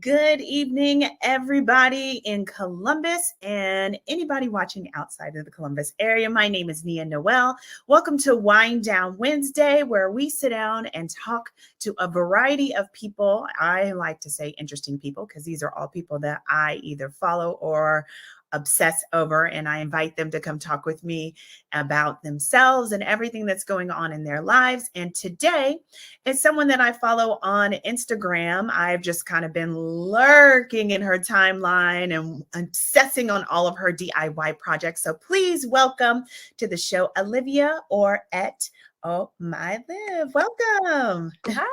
Good evening, everybody in Columbus and anybody watching outside of the Columbus area. My name is Nia Noelle. Welcome to Wind Down Wednesday, where we sit down and talk to a variety of people. I like to say interesting people because these are all people that I either follow or obsess over, and I invite them to come talk with me about themselves and everything that's going on in their lives. And today, it's someone that I follow on Instagram. I've just kind of been lurking in her timeline and obsessing on all of her DIY projects. So please welcome to the show, Olivia, or at Oh My Live. Welcome. Hi,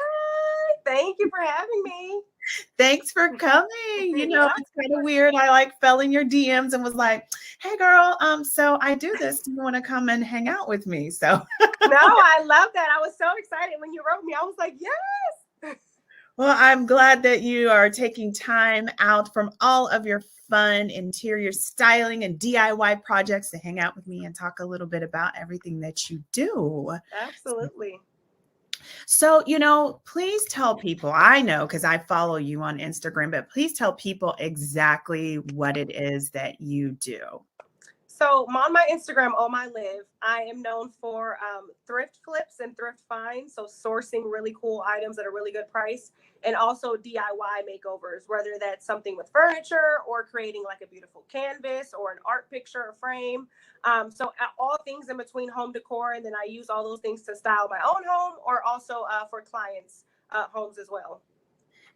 thank you for having me. Thanks for coming. Yeah. It's kind of weird. I like fell in your DMs and was like, hey girl, so I do this. Do you want to come and hang out with me? So No, I love that. I was so excited when you wrote me. I was like, yes. well, I'm glad that you are taking time out from all of your fun interior styling and DIY projects to hang out with me and talk a little bit about everything that you do. Absolutely. So, please tell people, I know because I follow you on Instagram, but please tell people exactly what it is that you do. So on my Instagram, On My Live, I am known for thrift flips and thrift finds. So sourcing really cool items at a really good price, and also DIY makeovers, whether that's something with furniture or creating like a beautiful canvas or an art picture or frame. All things in between home decor, and then I use all those things to style my own home or also for clients' homes as well.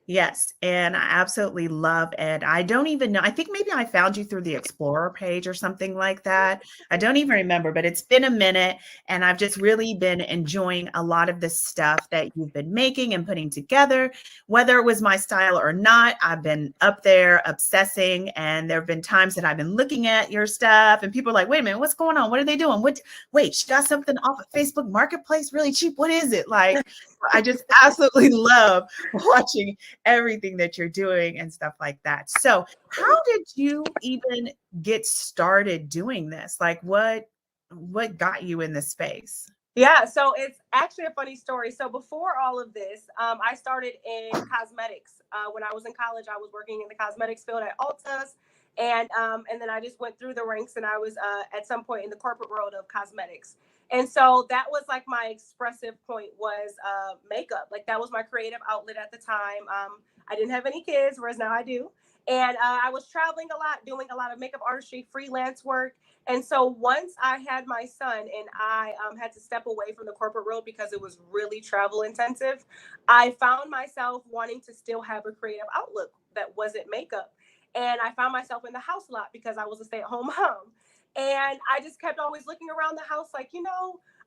Yes, and I absolutely love it. I don't even know. I think maybe I found you through the Explorer page or something like that. I don't even remember, but it's been a minute, and I've just really been enjoying a lot of the stuff that you've been making and putting together. Whether it was my style or not, I've been up there obsessing, and there have been times that I've been looking at your stuff, and people are like, "Wait a minute, what's going on? What are they doing? Wait, she got something off of Facebook Marketplace really cheap. What is it?" Like, I just absolutely love watching everything that you're doing and stuff like that. So, how did you even get started doing this? Like what got you in this space? Yeah, so it's actually a funny story. So before all of this, I started in cosmetics. When I was in college, I was working in the cosmetics field at Ulta's, and then I just went through the ranks, and I was at some point in the corporate world of cosmetics. And so that was like my expressive point was makeup. Like that was my creative outlet at the time. I didn't have any kids, whereas now I do. And I was traveling a lot, doing a lot of makeup artistry, freelance work. And so once I had my son and I had to step away from the corporate world because it was really travel intensive, I found myself wanting to still have a creative outlook that wasn't makeup. And I found myself in the house a lot because I was a stay at home mom. And I just kept always looking around the house like,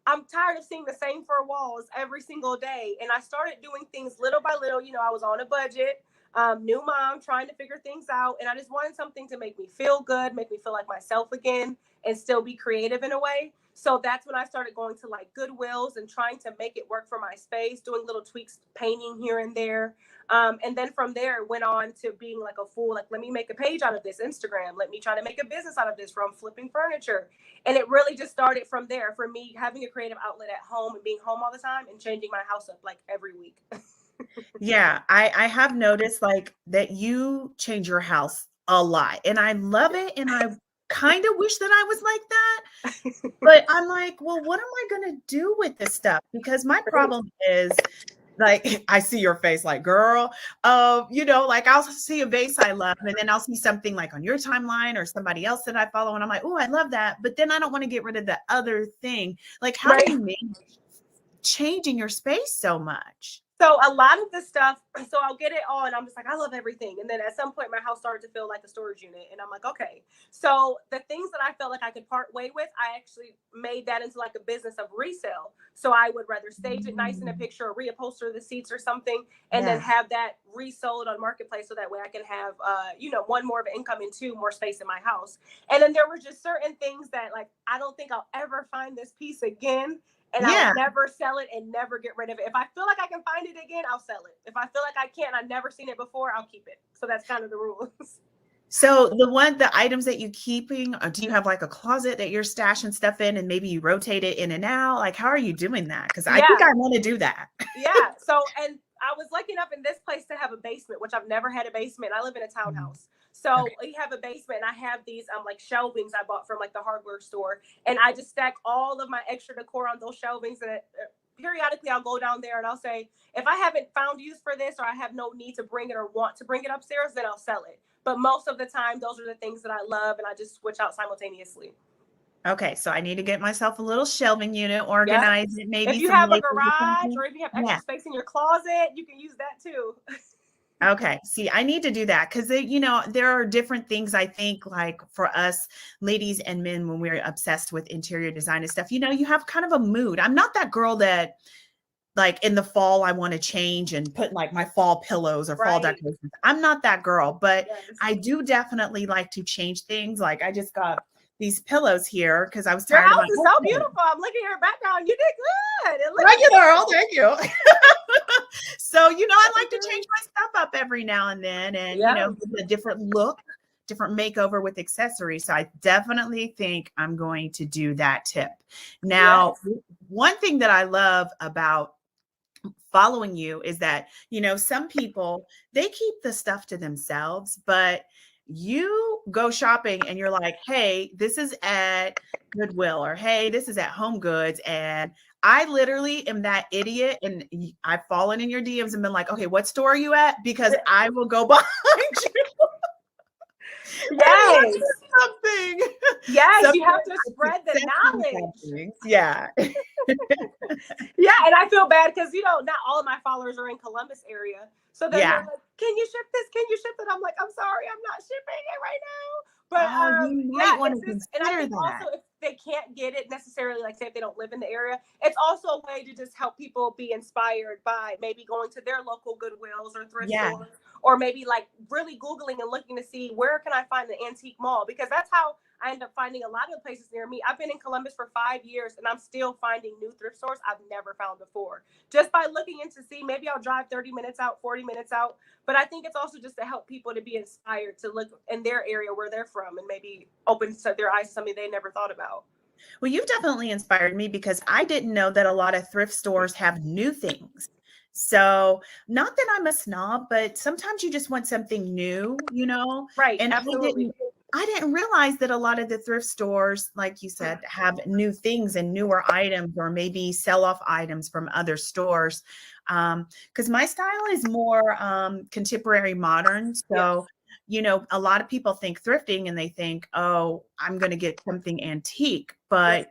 I'm tired of seeing the same four walls every single day. And I started doing things little by little. I was on a budget, new mom, trying to figure things out. And I just wanted something to make me feel good, make me feel like myself again, and still be creative in a way. So that's when I started going to like Goodwills and trying to make it work for my space, doing little tweaks, painting here and there. And then from there, it went on to being like a full, like, let me make a page out of this Instagram. Let me try to make a business out of this from flipping furniture. And it really just started from there for me having a creative outlet at home and being home all the time and changing my house up like every week. Yeah, I have noticed like that you change your house a lot, and I love it, and I kind of wish that I was like that. But I'm like, well, what am I going to do with this stuff? Because my problem is like, I see your face like, girl, like I'll see a vase I love, and then I'll see something like on your timeline or somebody else that I follow, and I'm like, oh, I love that. But then I don't want to get rid of the other thing. Like, how do Right. you manage changing your space so much? So a lot of the stuff, so I'll get it all, and I'm just like, I love everything. And then at some point, my house started to feel like a storage unit, and I'm like, okay. So the things that I felt like I could part way with, I actually made that into like a business of resale. So I would rather stage it nice in a Mm, picture, or reupholster the seats or something, and then yeah. have that resold on marketplace, so that way I can have, one more of an income and two more space in my house. And then there were just certain things that like I don't think I'll ever find this piece again, and I'll Yeah. never sell it and never get rid of it. If I feel like I can find it again, I'll sell it. If I feel like I can't, I've never seen it before, I'll keep it. So that's kind of the rules. So the items that you keeping, or do you have like a closet that you're stashing stuff in and maybe you rotate it in and out? Like, how are you doing that? Because I think Yeah. I want to do that. Yeah. So, and I was lucky enough in this place to have a basement, which I've never had a basement. I live in a townhouse. So Okay. we have a basement and I have these like shelvings I bought from like the hardware store. And I just stack all of my extra decor on those shelvings. And periodically I'll go down there and I'll say, if I haven't found use for this or I have no need to bring it or want to bring it upstairs, then I'll sell it. But most of the time, those are the things that I love and I just switch out simultaneously. Okay, so I need to get myself a little shelving unit, Yep. organize it, If maybe you some have a labels or garage something. or if you have Yeah. extra space in your closet, you can use that too. Okay. See, I need to do that because, there are different things I think like for us ladies and men when we're obsessed with interior design and stuff, you have kind of a mood. I'm not that girl that like in the fall, I want to change and put like my fall pillows or fall Right. decorations. I'm not that girl, but Yes. I do definitely like to change things. Like I just got these pillows here because I was Your tired of my house is old so pillows. beautiful. I'm looking at your background. You did good. It looks Thank you, girl. beautiful. Thank you. So, I like to change my stuff up every now and then and, Yeah. give it a different look, different makeover with accessories. So I definitely think I'm going to do that tip. Now, Yes. one thing that I love about following you is that, some people, they keep the stuff to themselves, but you go shopping and you're like, hey, this is at Goodwill or hey, this is at Home Goods. And I literally am that idiot. And I've fallen in your DMs and been like, okay, what store are you at? Because I will go behind you and look Yes. at something. Yes. You Something have to like spread the knowledge. accessories. Yeah. Yeah, and I feel bad because not all of my followers are in Columbus area. So then they're Yeah. like, "Can you ship this? Can you ship it?" I'm like, "I'm sorry, I'm not shipping it right now." But Oh, you might yeah, want it's to just, and I consider think that. also if they can't get it necessarily, like say if they don't live in the area, it's also a way to just help people be inspired by maybe going to their local Goodwills or thrift Yeah. stores, or maybe like really Googling and looking to see where can I find an antique mall, because that's how I end up finding a lot of the places near me. I've been in Columbus for 5 years and I'm still finding new thrift stores I've never found before. Just by looking in to see, maybe I'll drive 30 minutes out, 40 minutes out. But I think it's also just to help people to be inspired to look in their area where they're from and maybe open their eyes to something they never thought about. Well, you've definitely inspired me because I didn't know that a lot of thrift stores have new things. So, not that I'm a snob, but sometimes you just want something new, Right, and absolutely. I didn't realize that a lot of the thrift stores, like you said, have new things and newer items or maybe sell off items from other stores. Because my style is more contemporary modern. Yes. So, a lot of people think thrifting and they think, oh, I'm going to get something antique, Yes. but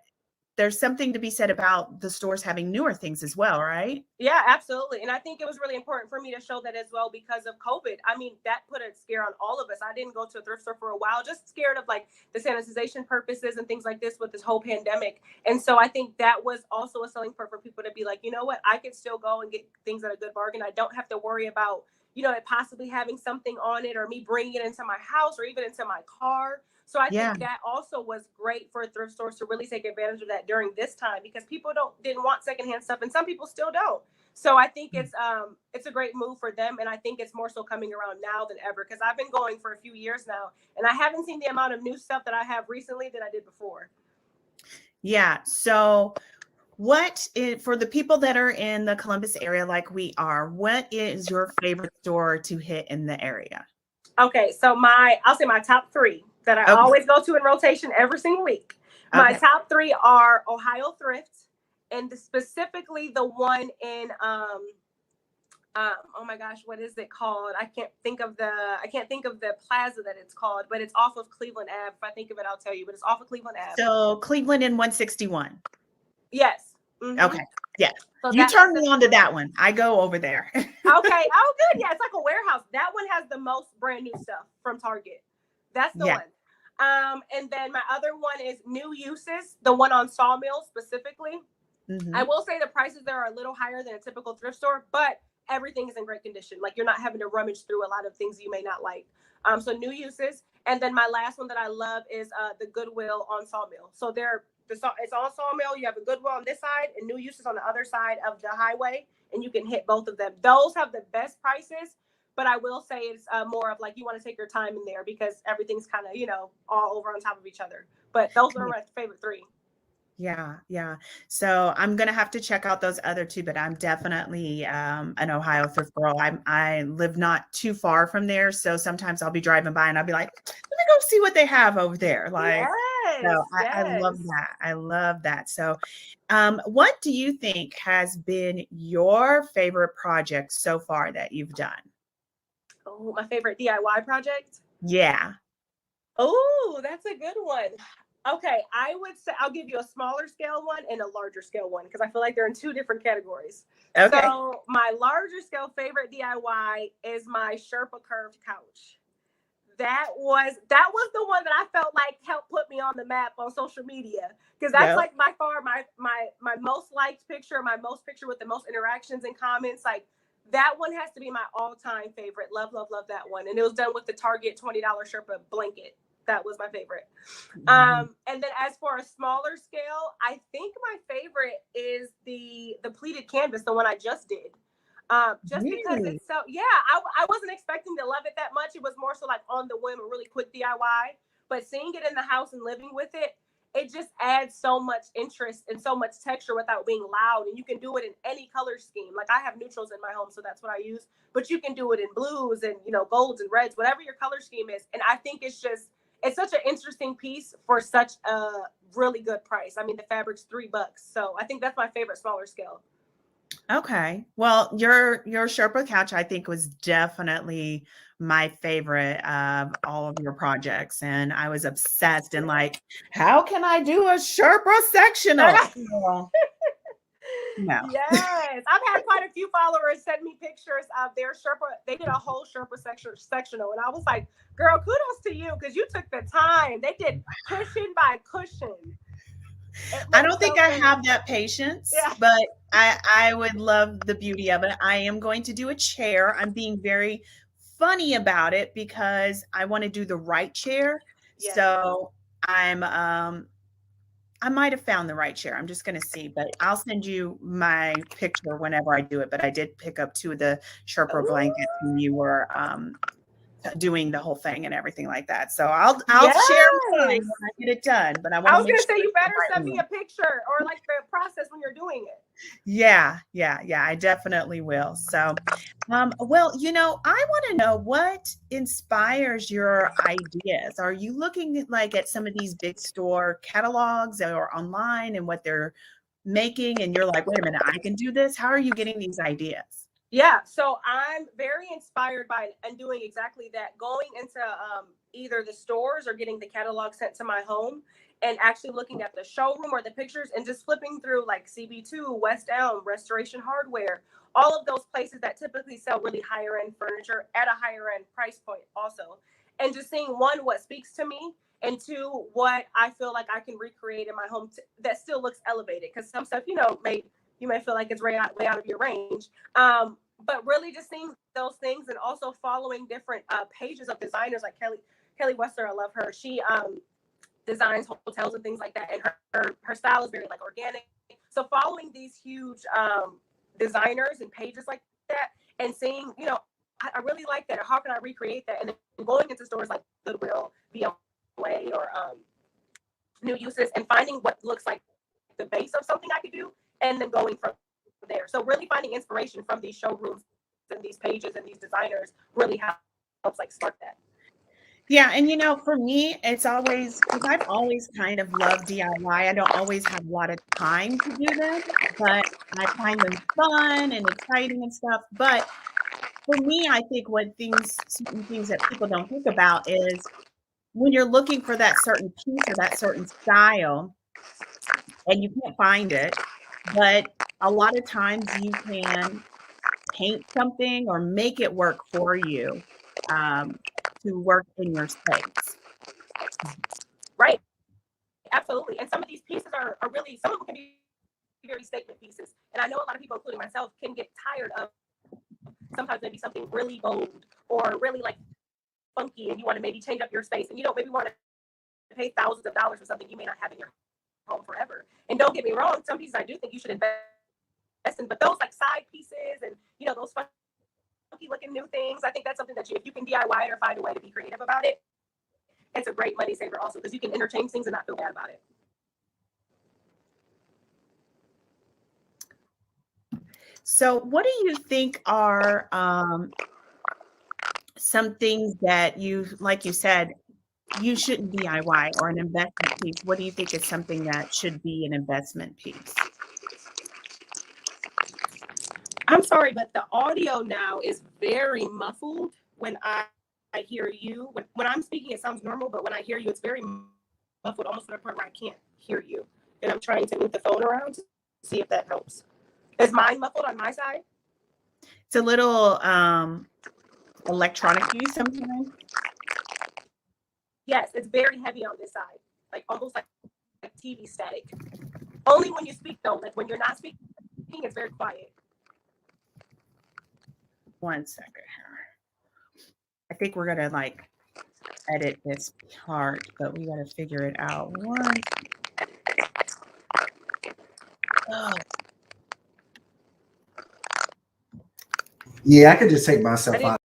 there's something to be said about the stores having newer things as well, right? Yeah, absolutely. And I think it was really important for me to show that as well because of COVID. I mean, that put a scare on all of us. I didn't go to a thrift store for a while, just scared of like the sanitization purposes and things like this with this whole pandemic. And so I think that was also a selling point for people to be like, you know what, I could still go and get things at a good bargain. I don't have to worry about, it possibly having something on it or me bringing it into my house or even into my car. So I Yeah. think that also was great for thrift stores to really take advantage of that during this time because people didn't want secondhand stuff and some people still don't. So I think it's a great move for them, and I think it's more so coming around now than ever because I've been going for a few years now, and I haven't seen the amount of new stuff that I have recently that I did before. Yeah. So, for the people that are in the Columbus area like we are, what is your favorite store to hit in the area? Okay, so I'll say my top three that I Okay. always go to in rotation every single week. My Okay. top three are Ohio Thrift, and specifically the one in oh my gosh, what is it called? I can't think of the plaza that it's called, but it's off of Cleveland Ave. If I think of it, I'll tell you. But it's off of Cleveland Ave. So, Cleveland in 161. Yes. Mm-hmm. Okay. Yeah. So You turned me on to that one. I go over there. Okay. Oh, good. Yeah, it's like a warehouse. That one has the most brand new stuff from Target. That's the Yeah. one. And then my other one is New Uses, the one on Sawmill specifically. Mhm. I will say the prices there are a little higher than a typical thrift store, but everything is in great condition. Like you're not having to rummage through a lot of things you may not like. So New Uses, and then my last one that I love is the Goodwill on Sawmill. So it's on Sawmill. You have a Goodwill on this side and New Uses on the other side of the highway, and you can hit both of them. Those have the best prices, but I will say it's more of like you want to take your time in there because everything's kind of all over on top of each other. But those are my favorite three. Yeah, yeah. So I'm gonna have to check out those other two, but I'm definitely an Ohio thrift girl. I live not too far from there, so sometimes I'll be driving by and I'll be like, let me go see what they have over there. Like, so Yes, I love yes. that. I love that. So, what do you think has been your favorite project so far that you've done? Oh, my favorite DIY project. Yeah. Oh, that's a good one. Okay, I would say I'll give you a smaller scale one and a larger scale one because I feel like they're in two different categories. Okay. So my larger scale favorite DIY is my Sherpa curved couch. That was the one that I felt like helped put me on the map on social media because that's Yep. like by far my most liked picture, my most picture with the most interactions and comments. Like that one has to be my all time favorite. Love, love, love that one. And it was done with the Target $20 Sherpa blanket. That was my favorite. Mhm. And then as for a smaller scale, I think my favorite is the pleated canvas, the one I just did. Just because Really? it's so, yeah, I wasn't expecting to love it that much. It was more so like on the whim, a really quick DIY. But seeing it in the house and living with it, it just adds so much interest and so much texture without being loud. And you can do it in any color scheme. Like I have neutrals in my home, so that's what I use. But you can do it in blues and golds and reds, whatever your color scheme is. And I think it's such an interesting piece for such a really good price. I mean, the fabric's $3, so I think that's my favorite smaller scale. Okay. Well, your Sherpa couch, I think, was definitely my favorite of all of your projects, and I was obsessed and like, how can I do a Sherpa sectional? Well, no. Yes, I've had quite a few followers send me pictures of their Sherpa. They did a whole Sherpa sectional, and I was like, "Girl, kudos to you because you took the time. They did cushion by cushion. It I looks don't think so I good." have that patience, Yeah. but I would love the beauty of it. I am going to do a chair. I'm being very funny about it because I want to do the right chair. Yes. So I'm I might have found the right chair. I'm just gonna see, but I'll send you my picture whenever I do it. But I did pick up 2 of the Sherpa blankets Ooh, when you were, doing the whole thing and everything like that. So I'll share mine yes. when I get it done, but I I wanna was make gonna sure say you it's the better right send me one. a picture or like the process when you're doing it. Yeah, yeah, yeah, I definitely will. So, well, I wanna know what inspires your ideas. Are you looking at, like, at some of these big store catalogs or online and what they're making, and you're like, "Wait a minute, I can do this?" How are you getting these ideas? Yeah, so I'm very inspired by and doing exactly that. Going into either the stores or getting the catalog sent to my home, and actually looking at the showroom or the pictures, and just flipping through like CB2, West Elm, Restoration Hardware, all of those places that typically sell really higher end furniture at a higher end price point, also, and just seeing one what speaks to me, and two what I feel like I can recreate in my home that still looks elevated. Because some stuff, you may feel like it's way out of your range, but really just seeing those things and also following different pages of designers like Kelly Wester. I love her. She designs hotels and things like that, and her style is very like organic. So following these huge designers and pages like that, and seeing, I really like that. How can I recreate that? And then going into stores like Goodwill, BOA, or New Uses, and finding what looks like the base of something I could do, and then going from there. So really finding inspiration from these showrooms and these pages and these designers really helps like spark that. Yeah, and for me, it's always because I've always kind of loved DIY. I don't always have a lot of time to do them, but I find them fun and exciting and stuff. But for me, I think what certain things that people don't think about is when you're looking for that certain piece or that certain style and you can't find it, but a lot of times you can paint something or make it work for you, um, to work in your space. Right. Absolutely. And some of these pieces are really, some of them can be very statement pieces. And I know a lot of people, including myself, can get tired of sometimes maybe something really bold or really like funky, and you want to maybe change up your space, and you don't maybe want to pay thousands of dollars for something you may not have in your home forever. And don't get me wrong, some pieces I do think you should invest in, but those like side pieces and those funky looking new things, I think that's something that if you can DIY it or find a way to be creative about it, it's a great money saver also because you can interchange things and not feel bad about it. So, what do you think are some things that you, like you said, you shouldn't DIY or an investment piece? What do you think is something that should be an investment piece? I'm sorry, but the audio now is very muffled when I hear you. When I'm speaking, it sounds normal, but when I hear you, it's very muffled, almost to the point where I can't hear you. And I'm trying to move the phone around to see if that helps. Is mine muffled on my side? It's a little electronic use sometimes. Yes, it's very heavy on this side, like almost like TV static. Only when you speak, though. Like when you're not speaking, it's very quiet. One second here. I think we're gonna like edit this part, but we gotta figure it out. Oh, Yeah, I could just take I myself didn't out.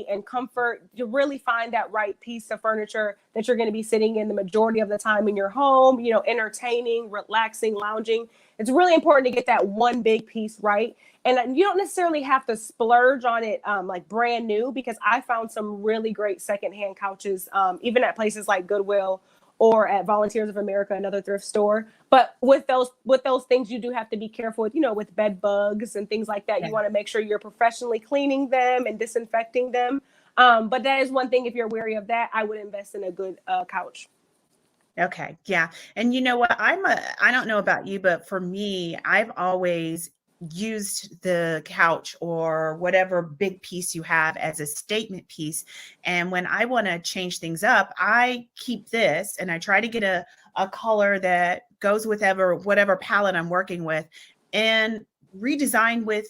and comfort to really find that right piece of furniture that you're going to be sitting in the majority of the time in your home, entertaining, relaxing, lounging. It's really important to get that one big piece right. And you don't necessarily have to splurge on it like brand new, because I found some really great secondhand couches, even at places like Goodwill or at Volunteers of America, another thrift store. But with those things, you do have to be careful with, with bed bugs and things like that. yeah. You want to make sure you're professionally cleaning them and disinfecting them. But that is one thing. If you're wary of that, I would invest in a good couch. Okay. Yeah. And you know what? I don't know about you, but for me, I've always used the couch or whatever big piece you have as a statement piece. And when I want to change things up, I keep this and I try to get a color that goes with whatever palette I'm working with and redesign with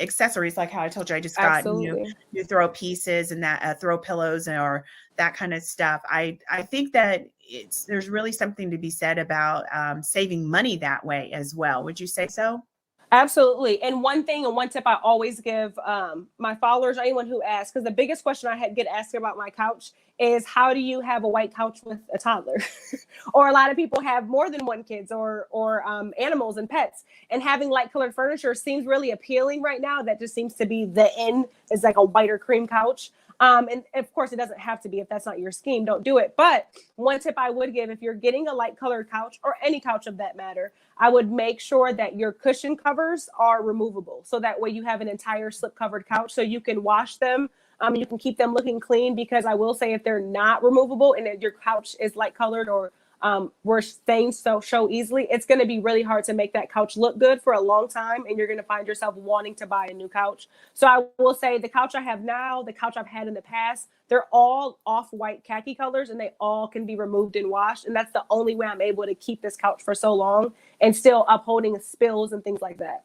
accessories, like how I told you I just got Absolutely. new throw pieces and that throw pillows or that kind of stuff. I think that there's really something to be said about saving money that way as well. Would you say so? Absolutely. And one thing and one tip I always give my followers, or anyone who asks, because the biggest question get asked about my couch is, how do you have a white couch with a toddler? Or a lot of people have more than one kids or animals and pets. And having light colored furniture seems really appealing right now. That just seems to be the end, is like a whiter cream couch. And of course, it doesn't have to be. If that's not your scheme, don't do it. But one tip I would give, if you're getting a light colored couch, or any couch of that matter, I would make sure that your cushion covers are removable. So that way you have an entire slip covered couch, so you can wash them. You can keep them looking clean, because I will say, if they're not removable and if your couch is light colored, or where stains show easily, it's going to be really hard to make that couch look good for a long time. And you're going to find yourself wanting to buy a new couch. So I will say, the couch I have now, the couch I've had in the past, they're all off-white khaki colors, and they all can be removed and washed. And that's the only way I'm able to keep this couch for so long and still upholding spills and things like that.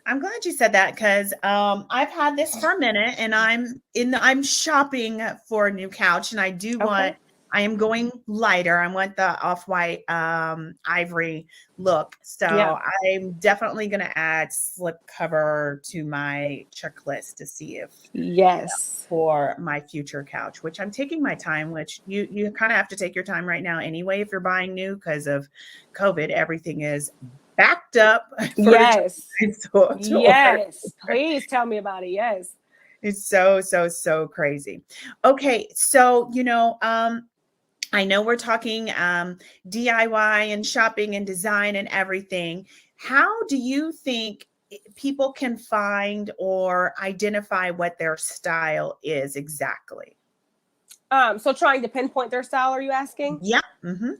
I'm glad you said that because I've had this for a minute and I'm shopping for a new couch and Okay. I am going lighter. I want the off-white ivory look. Yeah. So I'm definitely going to add slip cover to my checklist to see if Yes. for my future couch, which I'm taking my time, which you kind of have to take your time right now anyway if you're buying new because of COVID. Everything is backed up furniture Yes. to order. Yes. Please tell me about it. Yes. It's so crazy. Okay, so I know we're talking DIY and shopping and design and everything. How do you think people can find or identify what their style is exactly? So trying to pinpoint their style, are you asking? Yeah. Hmm.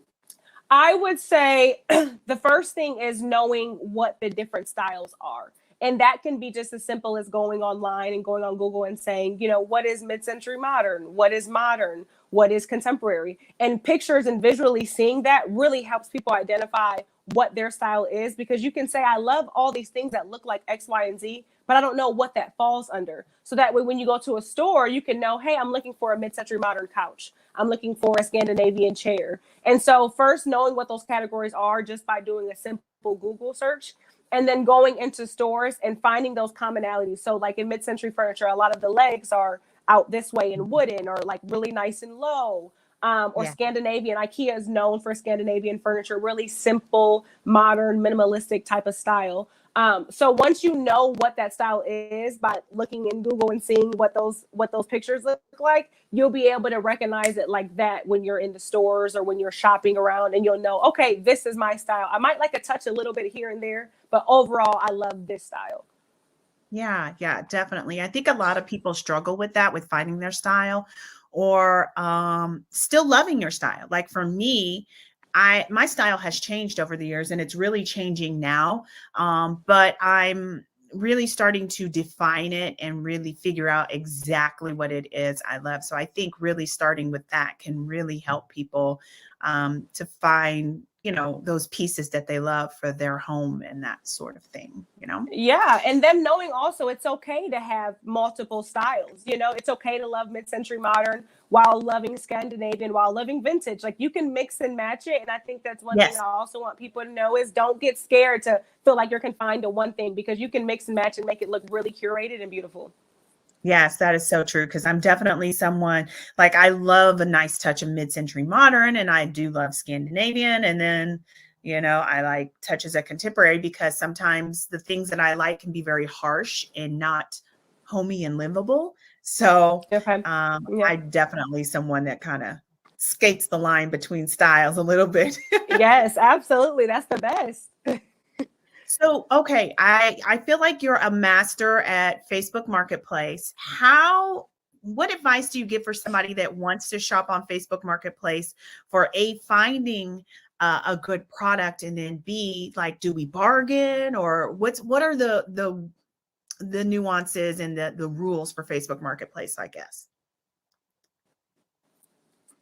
I would say the first thing is knowing what the different styles are. And that can be just as simple as going online and going on Google and saying, what is mid-century modern? What is modern? What is contemporary? And pictures and visually seeing that really helps people identify what their style is, because you can say, I love all these things that look like X, Y, and Z, but I don't know what that falls under. So that way, when you go to a store, you can know, hey, I'm looking for a mid-century modern couch. I'm looking for a Scandinavian chair. And so first, knowing what those categories are just by doing a simple Google search. and then going into stores and finding those commonalities. So like in mid-century furniture, a lot of the legs are out this way in wooden or like really nice and low. Or Yeah. Scandinavian. IKEA is known for Scandinavian furniture, really simple, modern, minimalistic type of style. So once you know what that style is by looking in Google and seeing what those pictures look like, you'll be able to recognize it like that when you're in the stores or when you're shopping around, and you'll know, okay, this is my style. I might like a touch a little bit here and there, but overall, I love this style. Yeah, yeah, definitely. I think a lot of people struggle with that, with finding their style or still loving your style. Like for me, my style has changed over the years and it's really changing now. But I'm really starting to define it and really figure out exactly what it is I love. So I think really starting with that can really help people to find, those pieces that they love for their home and that sort of thing, Yeah, and them knowing also it's okay to have multiple styles. You know, it's okay to love mid-century modern while loving Scandinavian, while loving vintage. Like you can mix and match it. And I think that's one thing Yes. I also want people to know is don't get scared to feel like you're confined to one thing, because you can mix and match and make it look really curated and beautiful. Yes, that is so true because I'm definitely someone like I love a nice touch of mid-century modern and I do love Scandinavian and then, I like touches of contemporary because sometimes the things that I like can be very harsh and not homey and livable. So, Okay. Yeah. I'm definitely someone that kind of skates the line between styles a little bit. Yes, absolutely. That's the best. So, okay, I feel like you're a master at Facebook Marketplace. What advice do you give for somebody that wants to shop on Facebook Marketplace for A, finding a good product, and then B, like, do we bargain or what are the nuances and the rules for Facebook Marketplace, I guess?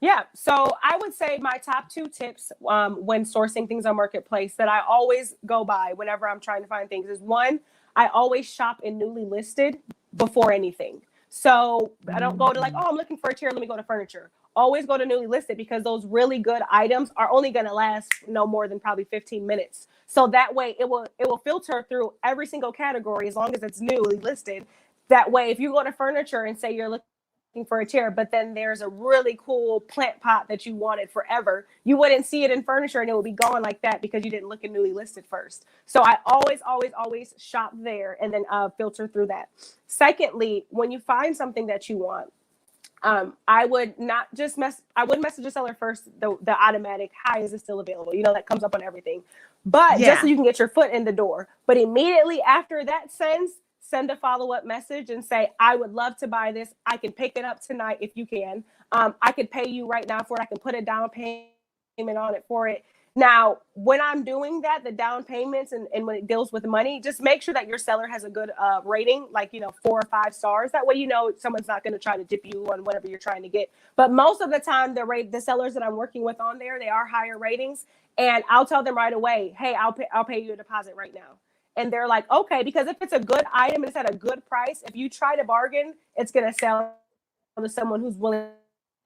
Yeah. So I would say my top two tips when sourcing things on Marketplace that I always go by whenever I'm trying to find things is one, I always shop in newly listed before anything. So I don't go to like, Mhm. oh, I'm looking for a chair. Let me go to furniture. Always go to newly listed because those really good items are only going to last no more than probably 15 minutes. So that way it will filter through every single category as long as it's newly listed. That way, if you go to furniture and say you're looking for a chair, but then there's a really cool plant pot that you wanted forever, you wouldn't see it in furniture and it would be gone like that because you didn't look at newly listed first. So I always shop there and then filter through that. Secondly, when you find something that you want, I would not just I would message the seller first, the automatic, hi, is it still available? You know, that comes up on everything. But just so Yeah. you can get your foot in the door. But immediately after that send a follow-up message and say, I would love to buy this. I can pick it up tonight if you can. I could pay you right now for it. I can put a down payment on it for it. Now, when I'm doing that, the down payments and when it deals with money, just make sure that your seller has a good rating, like, 4 or 5 stars. That way, someone's not going to try to dip you on whatever you're trying to get. But most of the time, the sellers that I'm working with on there, they are higher ratings. And I'll tell them right away, hey, I'll pay you a deposit right now. And they're like, okay, because if it's a good item and it's at a good price, if you try to bargain, it's going to sell to someone who's willing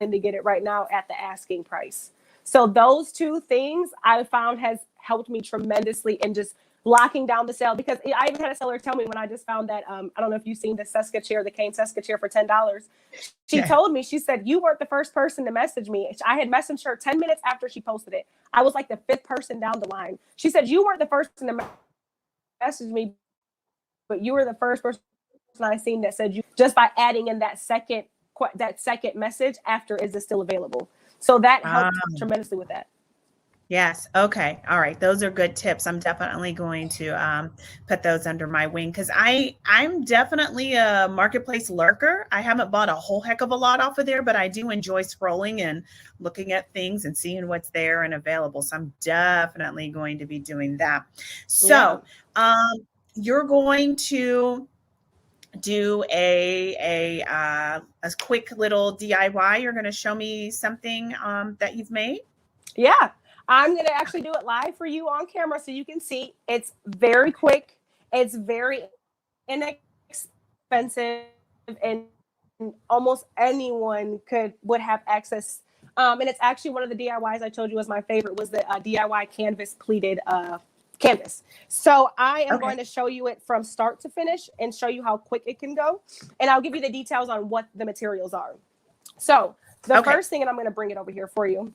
to get it right now at the asking price. So those two things I found has helped me tremendously in just locking down the sale, because I even had a seller tell me when I just found that, I don't know if you've seen the Seska chair, the cane Seska chair for $10. She Yeah. told me, she said, you weren't the first person to message me. I had messaged her 10 minutes after she posted it. I was like the fifth person down the line. She said, you weren't the first person to message me, but you were the first person I seen that said you, just by adding in that second message after, is it still available? So that Ah. helped tremendously with that. Yes. Okay. All right. Those are good tips. I'm definitely going to put those under my wing because I'm definitely a marketplace lurker. I haven't bought a whole heck of a lot off of there, but I do enjoy scrolling and looking at things and seeing what's there and available. So I'm definitely going to be doing that. Yeah. So you're going to do a quick little DIY. You're going to show me something that you've made. Yeah. I'm going to actually do it live for you on camera so you can see. It's very quick. It's very inexpensive, and almost anyone would have access. And it's actually one of the DIYs I told you was my favorite, was the DIY canvas pleated canvas. So I am Okay. going to show you it from start to finish and show you how quick it can go. And I'll give you the details on what the materials are. So the Okay. first thing, and I'm going to bring it over here for you.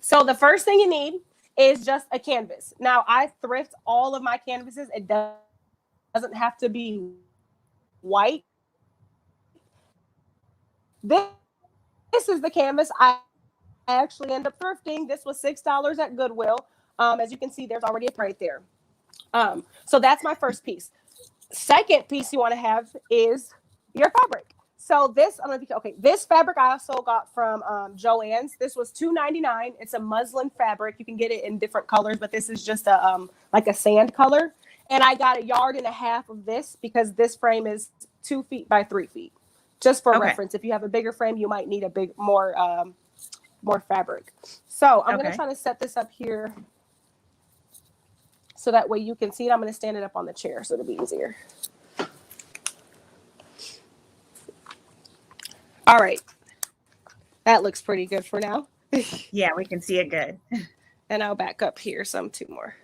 So the first thing you need is just a canvas. Now I thrift all of my canvases. It doesn't have to be white. This is the canvas I actually end up thrifting. This was $6 at Goodwill. As you can see, there's already a right there. So that's my first piece. Second piece you want to have is your fabric. So this, I don't know if you can, okay, this fabric I also got from Joann's. This was $2.99. It's a muslin fabric. You can get it in different colors, but this is just a like a sand color. And I got 1.5 yards of this because this frame is 2 feet by 3 feet. Just for reference, if you have a bigger frame, you might need a more fabric. So I'm going to try to set this up here so that way you can see it. I'm going to stand it up on the chair so it'll be easier. All right. That looks pretty good for now. Yeah, we can see it good. And I'll back up here some 2 more.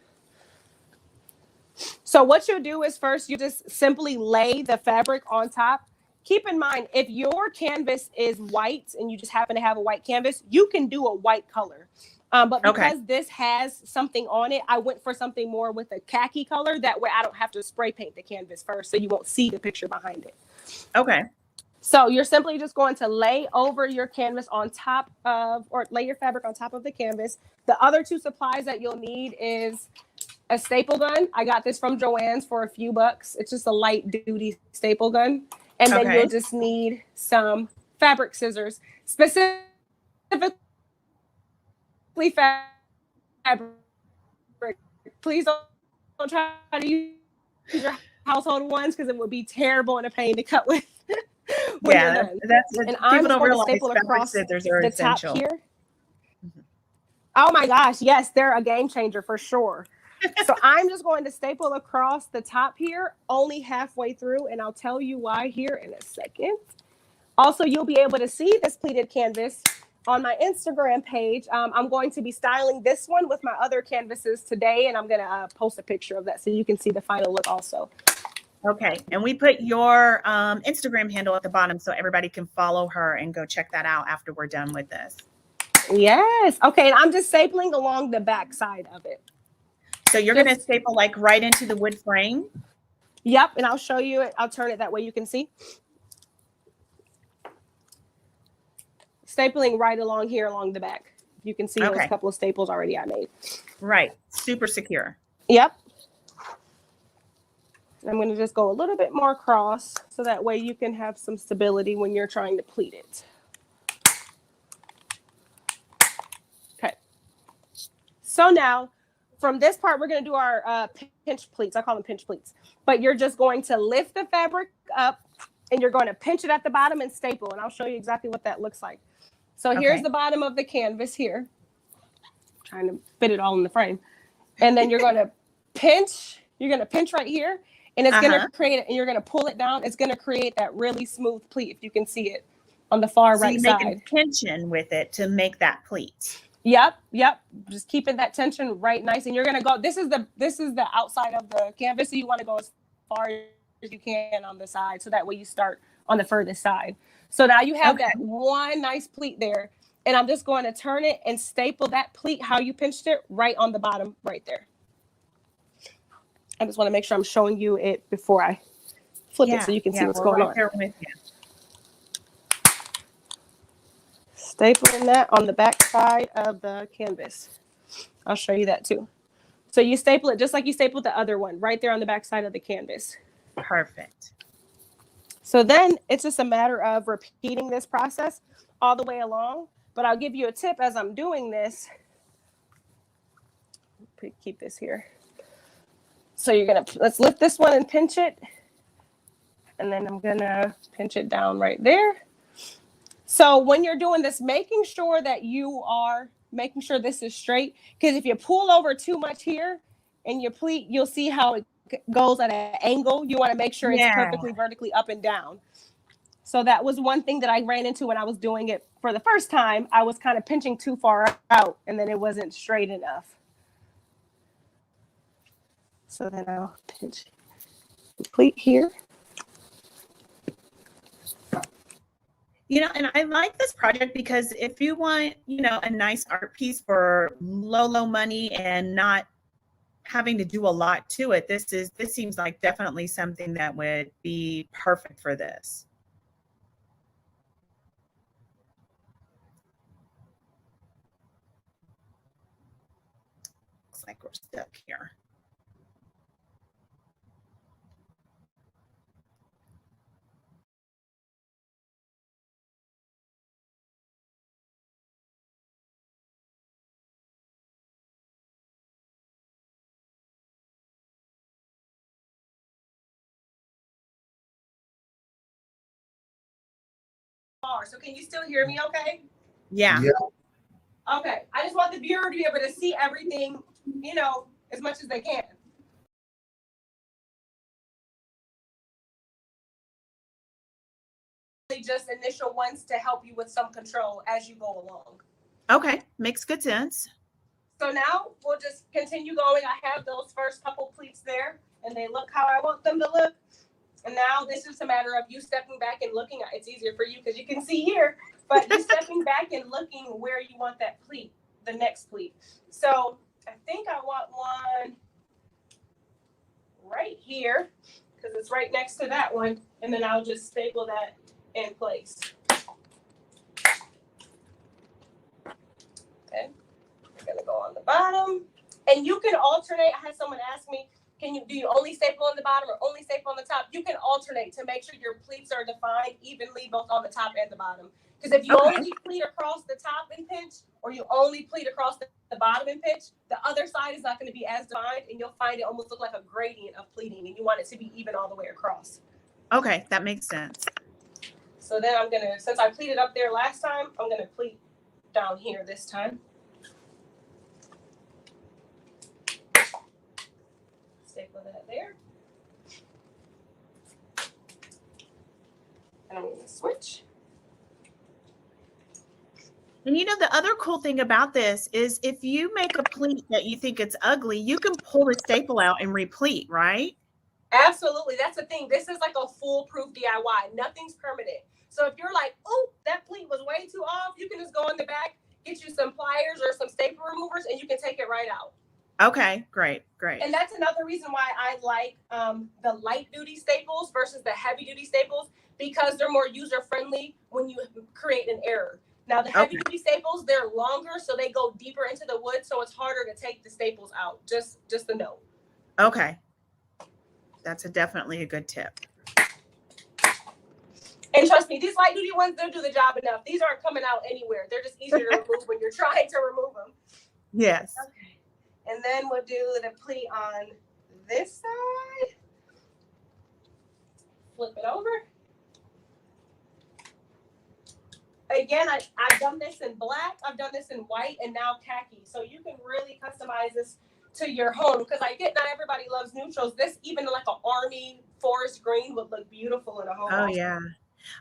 So what you'll do is first you just simply lay the fabric on top. Keep in mind, if your canvas is white and you just happen to have a white canvas, you can do a white color. But because this has something on it, I went for something more with a khaki color. That way I don't have to spray paint the canvas first, so you won't see the picture behind it. Okay. So you're simply just going to lay over your canvas on top of, or lay your fabric on top of the canvas. The other 2 supplies that you'll need is a staple gun. I got this from Joann's for a few bucks. It's just a light duty staple gun. And then you'll just need some fabric scissors, specifically fabric. Please don't try to use your household ones because it would be terrible and a pain to cut with. Yeah, that's and I'm just going to staple across scissors are the essential. top here. Oh my gosh, yes, they're a game changer for sure. So I'm just going to staple across the top here, only halfway through, and I'll tell you why here in a second. Also, you'll be able to see this pleated canvas on my Instagram page. I'm going to be styling this one with my other canvases today, and I'm going to post a picture of that so you can see the final look also. Okay, and we put your Instagram handle at the bottom so everybody can follow her and go check that out after we're done with this. Yes. Okay, and I'm just stapling along the back side of it. So you're going to staple like right into the wood frame? Yep, and I'll show you it. I'll turn it that way you can see. Stapling right along here along the back. You can see there's a couple of staples already I made. Right. Super secure. Yep. I'm going to just go a little bit more across so that way you can have some stability when you're trying to pleat it. Okay. So now from this part, we're going to do our pinch pleats. I call them pinch pleats. But you're just going to lift the fabric up and you're going to pinch it at the bottom and staple. And I'll show you exactly what that looks like. So here's the bottom of the canvas here. I'm trying to fit it all in the frame. And then you're going to pinch. You're going to pinch right here. And it's going to create it. And you're going to pull it down. It's going to create that really smooth pleat, if you can see it on the far right side. So you make a tension with it to make that pleat. Yep. Just keeping that tension right nice. And you're going to go, this is the outside of the canvas. So you want to go as far as you can on the side. So that way you start on the furthest side. So now you have that one nice pleat there. And I'm just going to turn it and staple that pleat, how you pinched it, right on the bottom right there. I just want to make sure I'm showing you it before I flip it so you can see what's going on. There with you. Stapling that on the back side of the canvas. I'll show you that too. So you staple it just like you stapled the other one, right there on the back side of the canvas. Perfect. So then it's just a matter of repeating this process all the way along. But I'll give you a tip as I'm doing this. Keep this here. So you're going to, let's lift this one and pinch it. And then I'm going to pinch it down right there. So when you're doing this, making sure that you are making sure this is straight. Because if you pull over too much here and you pleat, you'll see how it goes at an angle. You want to make sure it's perfectly vertically up and down. So that was one thing that I ran into when I was doing it for the first time. I was kind of pinching too far out and then it wasn't straight enough. So then I'll pinch the pleat here. You know, and I like this project because if you want, you know, a nice art piece for low money and not having to do a lot to it, this seems like definitely something that would be perfect for this. Looks like we're stuck here. So can you still hear me okay? Yeah. Okay. I just want the viewer to be able to see everything, you know, as much as they can. Just initial ones to help you with some control as you go along. Okay. Makes good sense. So now we'll just continue going. I have those first couple pleats there and they look how I want them to look. And now this is a matter of you stepping back and looking at it's easier for you because you can see here, but you stepping back and looking where you want that pleat, the next pleat. So I think I want one right here because it's right next to that one. And then I'll just staple that in place. Okay. We're gonna go on the bottom. And you can alternate. I had someone ask me, do you only staple on the bottom or only staple on the top? You can alternate to make sure your pleats are defined evenly both on the top and the bottom. Because if you only pleat across the top and pinch, or you only pleat across the bottom and pinch, the other side is not going to be as defined, and you'll find it almost look like a gradient of pleating, and you want it to be even all the way across. Okay, that makes sense. So then I'm gonna, since I pleated up there last time, I'm gonna pleat down here this time. Staple that there. And I'm gonna switch. And you know, the other cool thing about this is if you make a pleat that you think it's ugly, you can pull the staple out and replete, right? Absolutely. That's the thing. This is like a foolproof DIY. Nothing's permanent. So if you're like, oh, that pleat was way too off, you can just go in the back, get you some pliers or some staple removers, and you can take it right out. Okay, great. And that's another reason why I like the light duty staples versus the heavy duty staples, because they're more user friendly when you create an error. Now the heavy duty staples, they're longer, so they go deeper into the wood, so it's harder to take the staples out. Just a note. Okay. That's definitely a good tip. And trust me, these light duty ones, they'll do the job enough. These aren't coming out anywhere. They're just easier to remove when you're trying to remove them. Yes. Okay. And then we'll do the pleat on this side. Flip it over. Again, I've done this in black, I've done this in white, and now khaki. So you can really customize this to your home, because I get not everybody loves neutrals. This, even like an army forest green, would look beautiful in a home. Oh, yeah.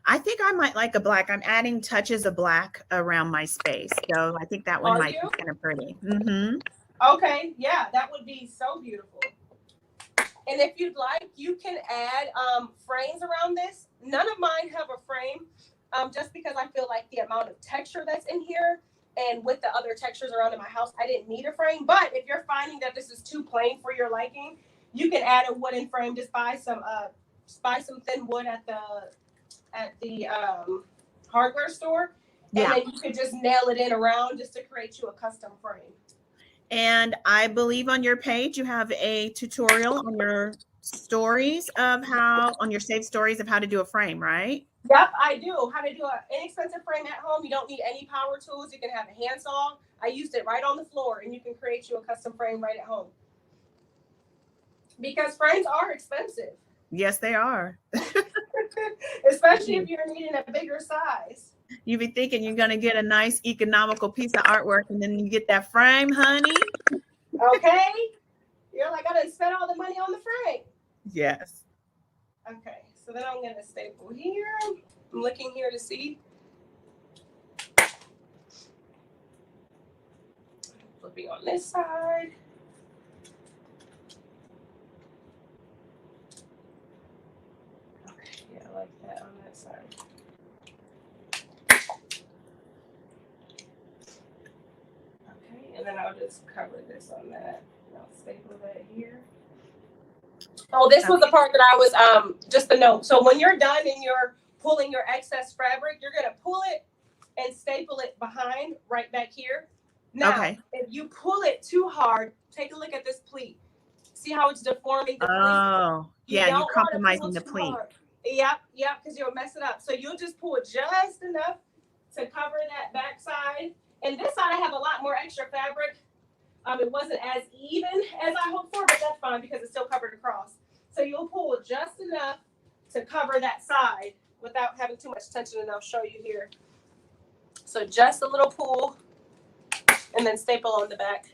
I think I might like a black. I'm adding touches of black around my space. So I think that one might be kind of pretty. Mm-hmm. Okay, yeah, that would be so beautiful. And if you'd like, you can add frames around this. None of mine have a frame, just because I feel like the amount of texture that's in here and with the other textures around in my house, I didn't need a frame. But if you're finding that this is too plain for your liking, you can add a wooden frame. Just buy some thin wood at the hardware store, and then you could just nail it in around just to create you a custom frame. And I believe on your page, you have a tutorial on your stories of on your saved stories of how to do a frame, right? Yep, I do. How to do an inexpensive frame at home. You don't need any power tools. You can have a handsaw. I used it right on the floor, and you can create you a custom frame right at home. Because frames are expensive. Yes, they are. Especially if you're needing a bigger size. You be thinking you're going to get a nice economical piece of artwork, and then you get that frame, honey. Okay. You're like, I done spent all the money on the frame. Yes. Okay. So then I'm going to staple here. I'm looking here to see. Flipping on this side. like that on that side. Okay, and then I'll just cover this on that. And I'll staple that here. Oh, this was the part that I was just a note. So when you're done and you're pulling your excess fabric, you're gonna pull it and staple it behind right back here. Now, if you pull it too hard, take a look at this pleat. See how it's deforming the pleat? Oh, yeah, you're compromising the pleat. Hard. Yep, because you'll mess it up. So you'll just pull just enough to cover that back side. And this side, I have a lot more extra fabric. It wasn't as even as I hoped for, but that's fine because it's still covered across. So you'll pull just enough to cover that side without having too much tension, and I'll show you here. So just a little pull, and then staple on the back.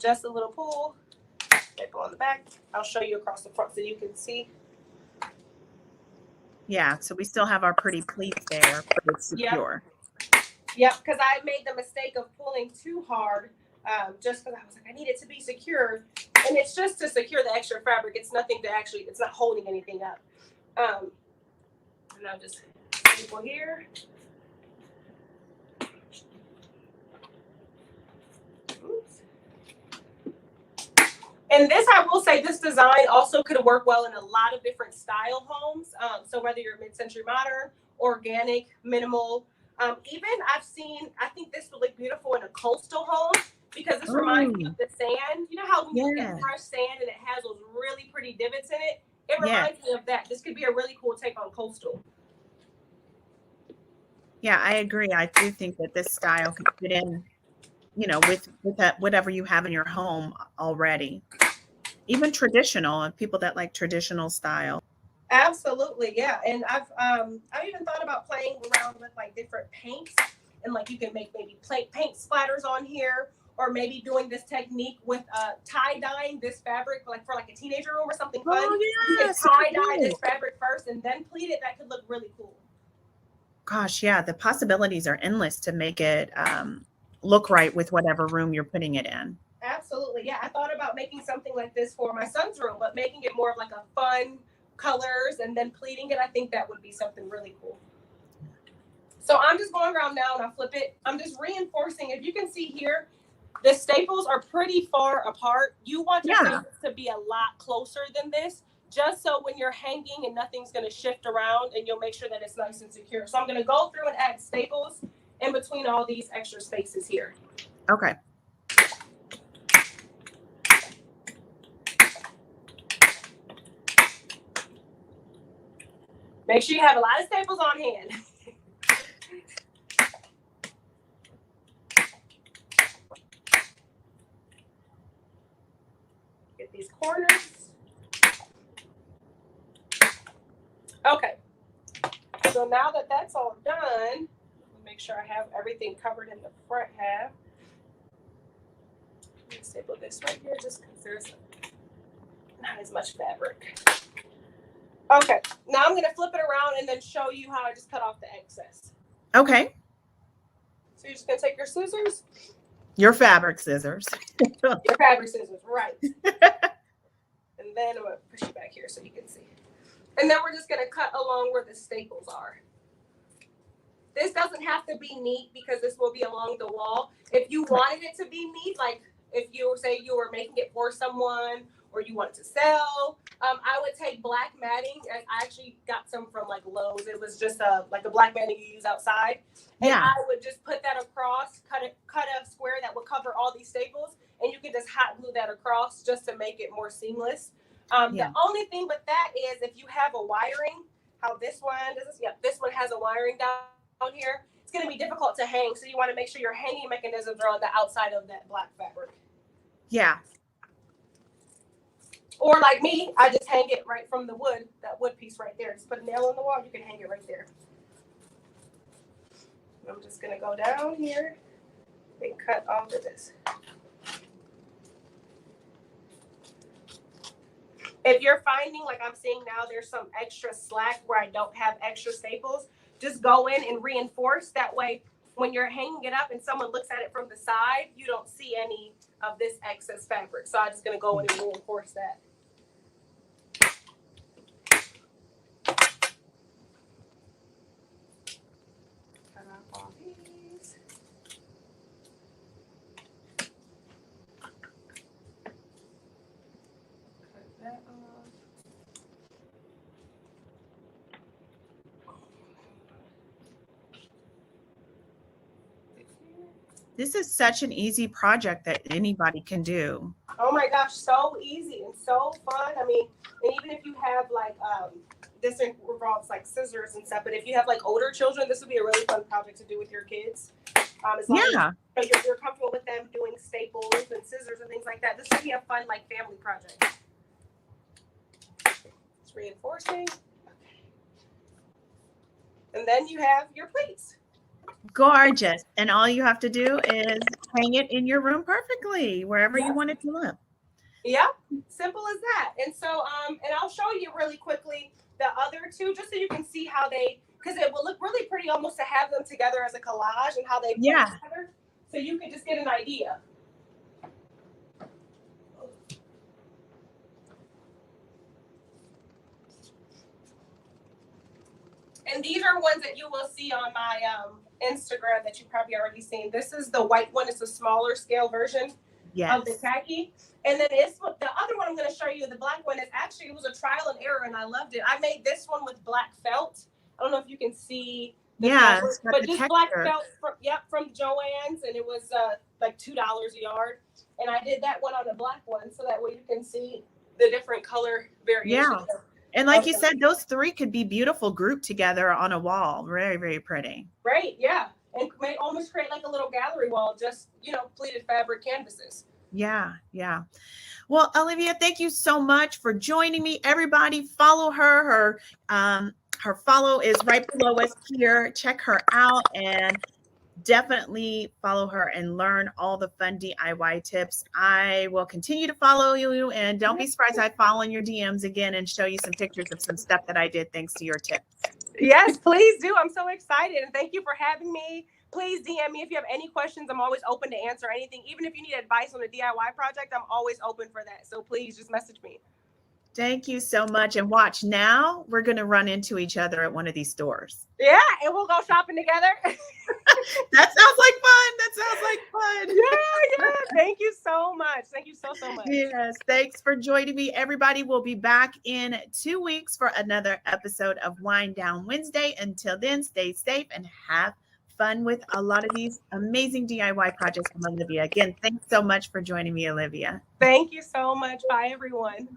Just a little pull, staple on the back. I'll show you across the front so you can see. Yeah, so we still have our pretty pleats there, but it's secure. Yep, because I made the mistake of pulling too hard, just because I was like, I need it to be secure. And it's just to secure the extra fabric. It's nothing to actually, it's not holding anything up. And I'll just staple here. Oops. And this, I will say, this design also could work well in a lot of different style homes. So whether you're mid-century modern, organic, minimal, even I've seen, I think this would look beautiful in a coastal home because this reminds me of the sand. You know how when you get fresh sand and it has those really pretty divots in it? It reminds me of that. This could be a really cool take on coastal. Yeah, I agree. I do think that this style could fit in, you know, with that, whatever you have in your home already. Even traditional, and people that like traditional style. Absolutely, yeah. And I've even thought about playing around with like different paints, and like you can make maybe paint splatters on here, or maybe doing this technique with tie dyeing this fabric like for like a teenager room or something fun. Oh You yeah, can tie dye this fabric first and then pleat it. That could look really cool. Gosh, yeah, the possibilities are endless to make it look right with whatever room you're putting it in. Absolutely, yeah. I thought about making something like this for my son's room, but making it more of like a fun colors and then pleating it. I think that would be something really cool. So I'm just going around now and I'll flip it. I'm just reinforcing. If you can see here, the staples are pretty far apart. You want your staples to be a lot closer than this, just so when you're hanging and nothing's going to shift around, and you'll make sure that it's nice and secure. So I'm going to go through and add staples in between all these extra spaces here. Okay. Make sure you have a lot of staples on hand. Get these corners. Okay. So now that that's all done, make sure I have everything covered in the front half. Let me staple this right here just because there's not as much fabric. Okay, now I'm going to flip it around and then show you how I just cut off the excess. Okay. So you're just going to take your scissors? Your fabric scissors. Your fabric scissors, right. And then I'm going to push you back here so you can see. And then we're just going to cut along where the staples are. This doesn't have to be neat because this will be along the wall. If you wanted it to be neat, like if you say you were making it for someone or you wanted to sell, I would take black matting. I actually got some from like Lowe's. It was just like a black matting you use outside. And I would just put that across, cut a square that would cover all these staples, and you can just hot glue that across just to make it more seamless. The only thing with that is if you have a wiring, how this one does, this one has a wiring down here. It's going to be difficult to hang, so you want to make sure your hanging mechanisms are on the outside of that black fabric. Yeah. Or like me, I just hang it right from the wood, that wood piece right there. Just put a nail in the wall, you can hang it right there. I'm just going to go down here and cut off of this. If you're finding, like I'm seeing now, there's some extra slack where I don't have extra staples, just go in and reinforce. That way, when you're hanging it up and someone looks at it from the side, you don't see any of this excess fabric. So I'm just going to go in and reinforce that. This is such an easy project that anybody can do. Oh my gosh, so easy and so fun. I mean, and even if you have like this involves like scissors and stuff, but if you have like older children, this would be a really fun project to do with your kids. As long Yeah. as you're comfortable with them doing staples and scissors and things like that, this would be a fun like family project. It's reinforcing. And then you have your plates. Gorgeous. And all you have to do is hang it in your room perfectly, wherever you want it to live. Yep, simple as that. And so, and I'll show you really quickly the other two, just so you can see how they, because it will look really pretty almost to have them together as a collage and how they play together. So you can just get an idea. And these are ones that you will see on my Instagram that you've probably already seen. This is the white one. It's a smaller scale version of the khaki. And then the other one I'm going to show you, the black one, is actually, it was a trial and error and I loved it. I made this one with black felt. I don't know if you can see the felt, but just black felt from Joann's, and it was like $2 a yard. And I did that one on a black one so that way you can see the different color variations. Yeah. And like you said, those three could be beautiful grouped together on a wall. Very, very pretty. Right. Yeah. And may almost create like a little gallery wall, just, pleated fabric canvases. Yeah. Yeah. Well, Olivia, thank you so much for joining me. Everybody follow her. Her follow is right below us here. Check her out and definitely follow her and learn all the fun DIY tips. I will continue to follow you, and don't be surprised I follow in your DMs again and show you some pictures of some stuff that I did thanks to your tips. Yes, please do. I'm so excited, and thank you for having me. Please DM me if you have any questions. I'm always open to answer anything. Even if you need advice on a DIY project, I'm always open for that. So please just message me. Thank you so much. And watch, now we're going to run into each other at one of these stores. Yeah, and we'll go shopping together. That sounds like fun. Yeah. Thank you so much. Thank you so much. Yes. Thanks for joining me. Everybody will be back in 2 weeks for another episode of Wind Down Wednesday. Until then, stay safe and have fun with a lot of these amazing DIY projects from Olivia. Again, thanks so much for joining me, Olivia. Thank you so much. Bye, everyone.